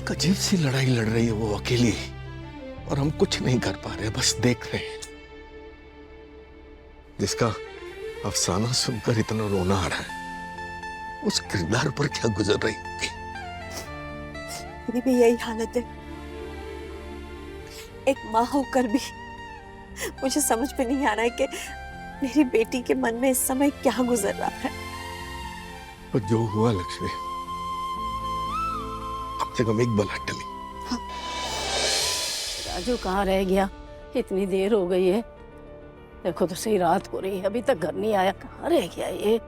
एक अजीब सी लड़ाई लड़ रही है वो अकेली, और हम कुछ नहीं कर पा रहे, बस देख रहे हैं। जिसका अफसाना सुनकर इतना रोना आ रहा है, उस किरदार पर क्या गुजर रही होगी। मेरी भी यही हालत है। एक माँ होकर भी मुझे समझ में नहीं आ रहा है कि मेरी बेटी के मन में इस समय क्या गुजर रहा है। और जो हुआ लक्ष्मी, कम से कम एक बला टली। हाँ। राजू कहाँ रह गया? इतनी देर हो गई है, देखो तो सही रात हो रही है, अभी तक घर नहीं आया। कहाँ रह गया ये?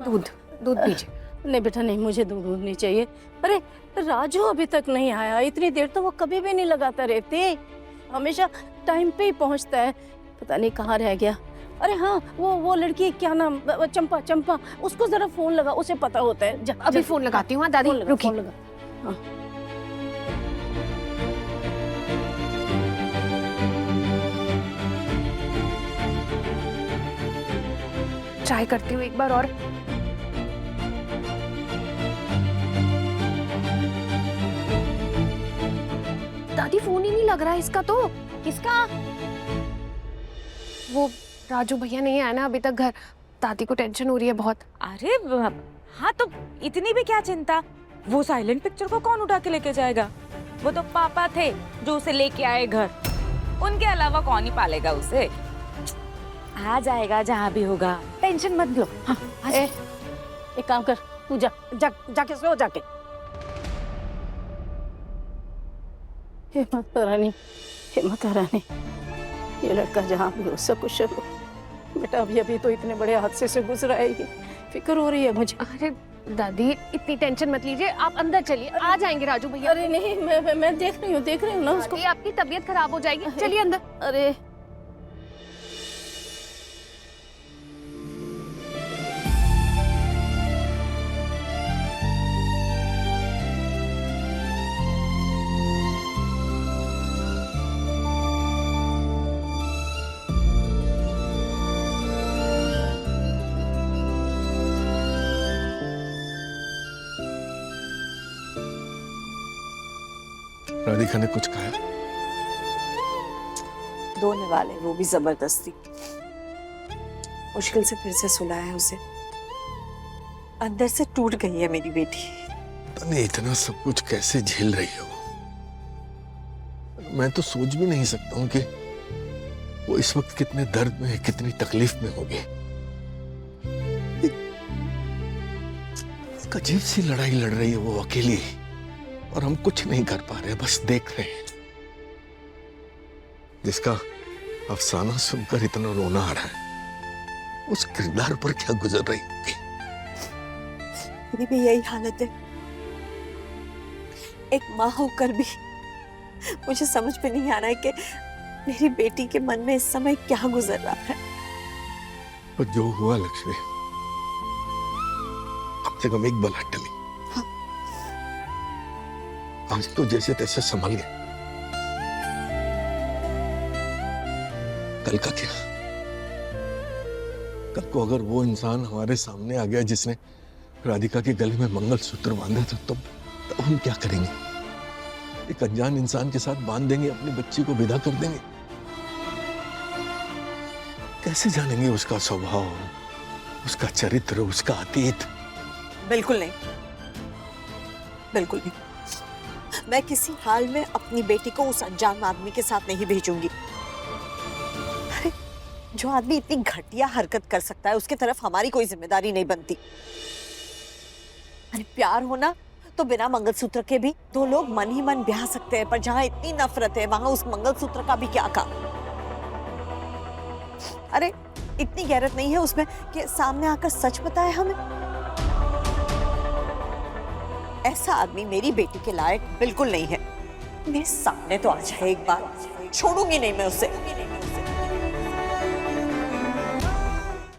दूध दूध पीजिए। नहीं बेटा नहीं, मुझे दूध नहीं चाहिए। अरे राजू अभी तक नहीं आया, इतनी देर तो वो कभी भी नहीं लगाता रहते, हमेशा टाइम पे ही पहुंचता है। पता नहीं कहाँ रह गया। अरे हाँ, वो लड़की क्या नाम, चंपा, चंपा, उसको जरा फोन लगा, उसे पता होता है। अभी फोन लगाती हूँ। दादी रुकिए। हाँ। ट्राई करती हूँ एक बार और। दादी फोन ही नहीं लग रहा है इसका तो। किसका? वो राजू भैया नहीं आया ना अभी तक घर। दादी को टेंशन हो रही है बहुत। अरे हाँ, तो इतनी भी क्या चिंता। वो साइलेंट पिक्चर को कौन उठा के लेके जाएगा? वो तो पापा थे जो उसे लेके आए घर, उनके अलावा कौन ही पालेगा उसे। आ जाएगा जहाँ भी होगा, टेंशन मत लो। हाँ, एक काम कर, तू जाके सो जाके। हे माता रानी, हे माता रानी, ये लड़का जहाँ भी हो सब कुशल हो। बेटा अभी तो इतने बड़े हादसे से गुजरा है, ये फिक्र हो रही है मुझे। अरे दादी इतनी टेंशन मत लीजिए, आप अंदर चलिए, आ जाएंगे राजू भैया। अरे नहीं, मैं देख रही हूँ ना उसको। आपकी तबीयत खराब हो जाएगी, चलिए अंदर। अरे राधिका ने कुछ कहा? रोने वाले, वो भी जबरदस्ती। मुश्किल से फिर से सुलाया है उसे। अंदर से टूट गई है मेरी बेटी। पता नहीं इतना सब कुछ कैसे झेल रही हो। मैं तो सोच भी नहीं सकता हूँ कि वो इस वक्त कितने दर्द में, कितनी तकलीफ में होगी। एक अजीब सी लड़ाई लड़ रही है वो अकेली, और हम कुछ नहीं कर पा रहे, बस देख रहे हैं। जिसका अफसाना सुनकर इतना रोना आ रहा है, उस किरदार पर क्या गुजर रही होगी। मेरी भी यही हालत है। एक माँ होकर भी मुझे समझ में नहीं आ रहा है कि मेरी बेटी के मन में इस समय क्या गुजर रहा है। और जो हुआ लक्ष्मी, कम से कम एक बला टली। हाँ। आज तो जैसे तैसे संभल गए। कल का क्या? कल को अगर वो इंसान हमारे सामने आ गया जिसने राधिका के गले में मंगलसूत्र बांधा था, तो हम क्या करेंगे? एक अनजान इंसान के साथ बांध देंगे, अपनी बच्ची को विदा कर देंगे। कैसे जानेंगे उसका स्वभाव, उसका चरित्र, उसका अतीत? बिल्कुल नहीं, बिल्कुल नहीं। मैं किसी हाल में अपनी बेटी को उस अनजान आदमी के साथ नहीं भेजूंगी। अरे जो आदमी इतनी घटिया हरकत कर सकता है, उसके तरफ हमारी कोई जिम्मेदारी नहीं बनती। अरे प्यार होना तो बिना मंगलसूत्र के भी दो लोग मन ही मन ब्याह सकते हैं, पर जहां इतनी नफरत है वहां उस मंगलसूत्र का भी क्या काम। अरे इतनी गैरत नहीं है उसमें कि सामने आकर सच बताए हमें। ऐसा आदमी मेरी बेटी के लायक बिल्कुल नहीं है। मेरे सामने तो आ जाए एक बार, छोड़ूंगी नहीं मैं उसे।